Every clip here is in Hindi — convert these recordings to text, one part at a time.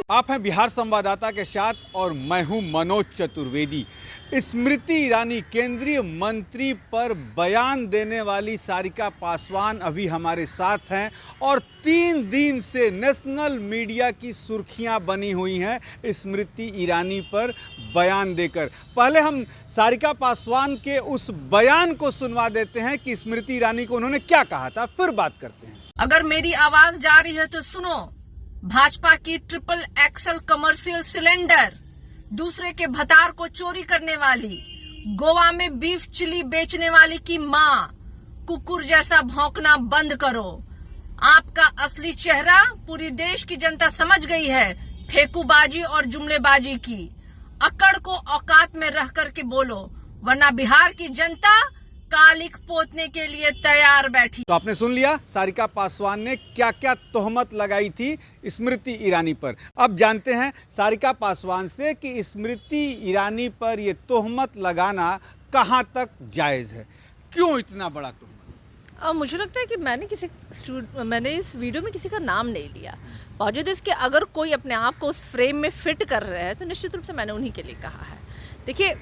आप हैं बिहार संवाददाता के साथ और मैं हूं मनोज चतुर्वेदी। स्मृति ईरानी केंद्रीय मंत्री पर बयान देने वाली सारिका पासवान अभी हमारे साथ हैं और 3 दिन से नेशनल मीडिया की सुर्खियां बनी हुई हैं स्मृति ईरानी पर बयान देकर। पहले हम सारिका पासवान के उस बयान को सुनवा देते हैं कि स्मृति ईरानी को उन्होंने क्या कहा था, फिर बात करते हैं। अगर मेरी आवाज जा रही है तो सुनो। भाजपा की ट्रिपल एक्सल कमर्शियल सिलेंडर, दूसरे के भतार को चोरी करने वाली, गोवा में बीफ चिली बेचने वाली की मां, कुकुर जैसा भौंकना बंद करो। आपका असली चेहरा पूरी देश की जनता समझ गई है। फेंकूबाजी और जुमलेबाजी की अकड़ को औकात में रह करके बोलो, वरना बिहार की जनता कालिक पोतने के लिए तैयार बैठी। तो आपने सुन लिया सारिका पासवान ने क्या क्या तोहमत लगाई थी स्मृति ईरानी पर। अब जानते हैं सारिका पासवान से कि स्मृति ईरानी पर यह तोहमत लगाना कहां तक जायज़ है, क्यों इतना बड़ा तोहमत। मुझे लगता है कि मैंने इस वीडियो में किसी का नाम नहीं लिया। बावजूद इसके अगर कोई अपने आप को उस फ्रेम में फिट कर रहा है तो निश्चित रूप से मैंने उन्हीं के लिए कहा है। देखिए,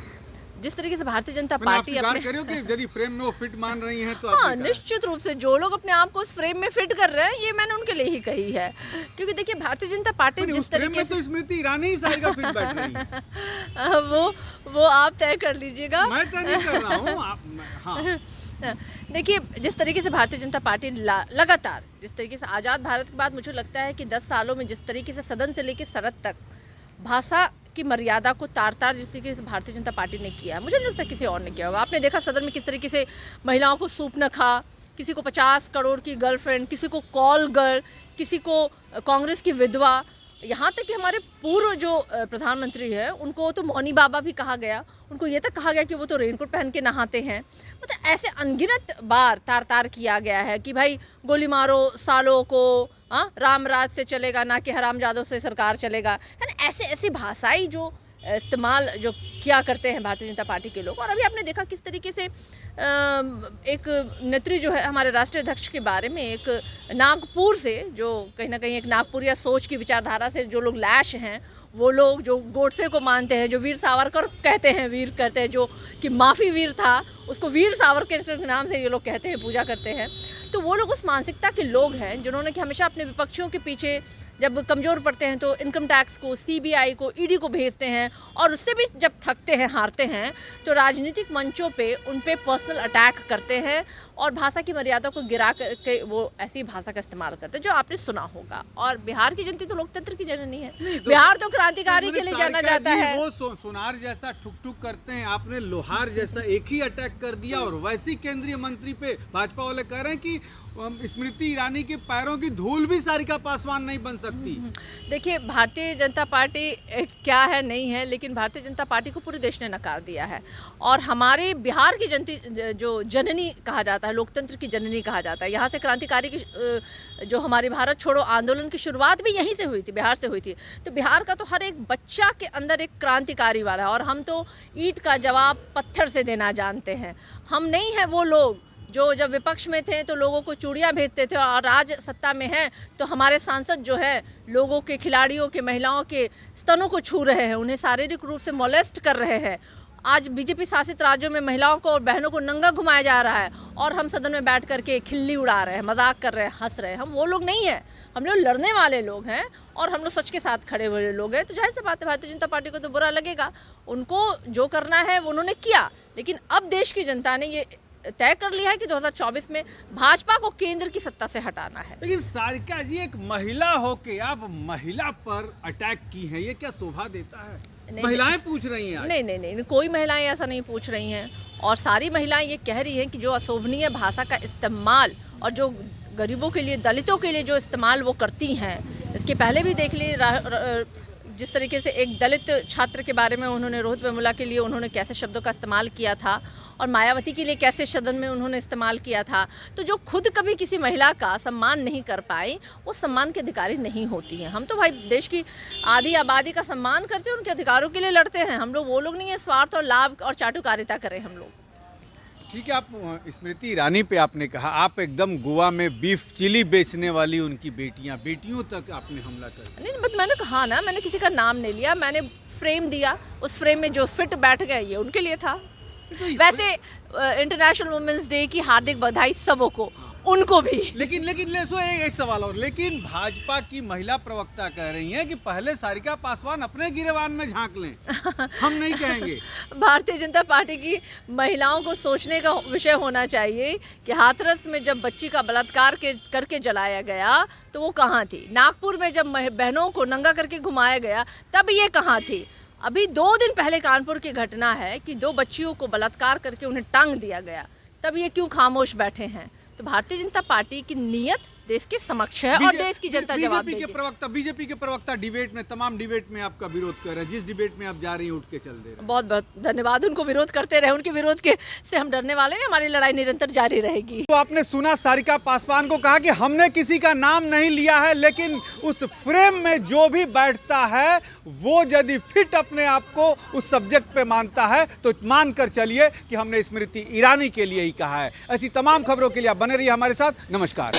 जिस तरीके से भारतीय जनता पार्टी अपने कि यदि फ्रेम में वो फिट मान रही हैं तो हाँ, निश्चित रूप से जो लोग अपने आप को उस फ्रेम में फिट कर रहे हैं, ये मैंने उनके लिए ही कही है। क्योंकि देखिए, भारतीय जनता पार्टी जिस तरीके से तो स्मृति ईरानी ही सारिका फिट बैठ रही है। वो आप तय कर लीजिएगा, मैं तय नहीं कर रहा हूँ। हाँ। देखिए, जिस तरीके से भारतीय जनता पार्टी लगातार जिस तरीके से आज़ाद भारत के बाद मुझे लगता है कि 10 सालों में जिस तरीके से सदन से लेकर सरहद तक भाषा की मर्यादा को तार जिस तरीके से भारतीय जनता पार्टी ने किया है, मुझे नहीं लगता किसी और ने किया होगा। आपने देखा सदन में किस तरीके से महिलाओं को सूप न खा, किसी को 50 करोड़ की गर्लफ्रेंड, किसी को कॉल गर्ल, किसी को कांग्रेस की विधवा, यहाँ तक कि हमारे पूर्व जो प्रधानमंत्री है उनको तो मौनी बाबा भी कहा गया। उनको ये तक कहा गया कि वो तो रेनकोट पहन के नहाते हैं। मतलब ऐसे अनगिनत बार तार किया गया है कि भाई गोली मारो सालों को, राम राज से चलेगा ना कि हरामजादों से सरकार चलेगा। यानी ऐसी भाषाई जो इस्तेमाल जो किया करते हैं भारतीय जनता पार्टी के लोग। और अभी आपने देखा किस तरीके से एक नेत्री जो है हमारे राष्ट्रीय अध्यक्ष के बारे में, एक नागपुर से जो कहीं ना कहीं एक नागपुरिया सोच की विचारधारा से जो लोग लैश हैं, वो लोग जो गोडसे को मानते हैं, जो वीर सावरकर कहते हैं, वीर कहते हैं, जो कि माफ़ी वीर था उसको वीर सावरकर के नाम से ये लोग कहते हैं, पूजा करते हैं। तो वो लोग उस मानसिकता के लोग हैं जिन्होंने कि हमेशा अपने विपक्षियों के पीछे जब कमज़ोर पड़ते हैं तो इनकम टैक्स को, सीबीआई को, ईडी को भेजते हैं, और उससे भी जब थकते हैं, हारते हैं, तो राजनीतिक मंचों पे उन पे पर्सनल अटैक करते हैं और भाषा की मर्यादा को गिरा करके वो ऐसी भाषा का इस्तेमाल करते हैं जो आपने सुना होगा। और बिहार की जनता तो लोकतंत्र की जननी है, बिहार तो क्रांतिकारी के लिए जाना जाता है। वो सोनार जैसा ठुक करते हैं, आपने लोहार जैसा एक ही अटैक कर दिया। और वैसी केंद्रीय मंत्री पे भाजपा वाले कह रहे हैं कि स्मृति ईरानी के पैरों की धूल भी सारिका पासवान नहीं बन सकती। देखिए, भारतीय जनता पार्टी क्या है नहीं है, लेकिन भारतीय जनता पार्टी को पूरे देश ने नकार दिया है। और हमारे बिहार की जो जननी कहा जाता है, लोकतंत्र की जननी कहा जाता है, यहाँ से क्रांतिकारी की जो हमारे भारत छोड़ो आंदोलन की शुरुआत भी यहीं से हुई थी, बिहार से हुई थी। तो बिहार का तो हर एक बच्चा के अंदर एक क्रांतिकारी वाला है। और हम तो ईंट का जवाब पत्थर से देना जानते हैं। हम नहीं है वो लोग जो जब विपक्ष में थे तो लोगों को चूड़ियाँ भेजते थे, और आज सत्ता में हैं तो हमारे सांसद जो है लोगों के, खिलाड़ियों के, महिलाओं के स्तनों को छू रहे हैं, उन्हें शारीरिक रूप से मोलेस्ट कर रहे हैं। आज बीजेपी शासित राज्यों में महिलाओं को और बहनों को नंगा घुमाया जा रहा है और हम सदन में बैठ करके खिल्ली उड़ा रहे हैं, मजाक कर रहे हैं, हंस रहे हैं। हम वो लोग नहीं हैं, हम लोग लड़ने वाले लोग हैं और हम लोग सच के साथ खड़े हुए लोग हैं। तो जाहिर सी बात है भारतीय जनता पार्टी को तो बुरा लगेगा, उनको जो करना है वो उन्होंने किया। लेकिन अब देश की जनता ने ये तय कर लिया है कि 2024 में भाजपा को केंद्र की सत्ता से हटाना है। लेकिन सारिका जी, एक महिला होके आप महिला पर अटैक की हैं, ये क्या शोभा देता है? महिलाएं पूछ रही हैं आज। नहीं, कोई महिलाएं ऐसा नहीं पूछ रही हैं। और सारी महिलाएं ये कह रही हैं कि जो अशोभनीय भाषा का इस्तेमाल और जो गरीबों के लिए, दलितों के लिए जो इस्तेमाल वो करती हैं, इसके पहले भी देख ली जिस तरीके से एक दलित छात्र के बारे में उन्होंने, रोहित वेमुला के लिए उन्होंने कैसे शब्दों का इस्तेमाल किया था, और मायावती के लिए कैसे सदन में उन्होंने इस्तेमाल किया था। तो जो खुद कभी किसी महिला का सम्मान नहीं कर पाई, वो सम्मान के अधिकारी नहीं होती हैं। हम तो भाई देश की आधी आबादी का सम्मान करते हैं, उनके अधिकारों के लिए लड़ते हैं। हम लोग वो लोग नहीं है स्वार्थ और लाभ और चाटुकारिता करें हम लोग। ठीक है, आप स्मृति ईरानी पे आपने कहा, आप एकदम गोवा में बीफ चिली बेचने वाली उनकी बेटियों तक आपने हमला कर दिया। नहीं, बट मैंने कहा ना, मैंने किसी का नाम नहीं लिया, मैंने फ्रेम दिया, उस फ्रेम में जो फिट बैठ गया ये उनके लिए था। वैसे इंटरनेशनल वुमेन्स डे की हार्दिक बधाई सबों को, उनको भी। लेकिन एक सवाल और, लेकिन भाजपा की महिला प्रवक्ता कह रही हैं कि पहले सारिका पासवान अपने गिरेबान में झांक लें, हम नहीं कहेंगे। भारतीय जनता पार्टी की महिलाओं को सोचने का विषय होना चाहिए कि हाथरस में जब बच्ची का बलात्कार करके जलाया गया तो वो कहाँ थी। नागपुर में जब बहनों को नंगा करके घुमाया गया तब ये कहाँ थी। अभी 2 दिन पहले कानपुर की घटना है कि 2 बच्चियों को बलात्कार करके उन्हें टांग दिया गया, तब ये क्यों खामोश बैठे हैं। तो भारतीय जनता पार्टी की नीयत देश के समक्ष है और देश की जनता जवाब देगी। बीजेपी के प्रवक्ता डिबेट में, तमाम डिबेट में आपका विरोध कर रहे हैं, जिस डिबेट में आप जा रही हैं उठ के चल दे रहे हैं। बहुत बहुत धन्यवाद, उनको विरोध करते रहे, उनके विरोध के से हम डरने वाले हैं, हमारी लड़ाई निरंतर जारी रहेगी। तो आपने सुना सारिका पासवान को कहा कि हमने किसी का नाम नहीं लिया है, लेकिन उस फ्रेम में जो भी बैठता है वो यदि फिट अपने आप को उस सब्जेक्ट पे मानता है तो मानकर चलिए कि हमने स्मृति ईरानी के लिए ही कहा है। ऐसी तमाम खबरों के लिए आप बने रहिए हमारे साथ। नमस्कार।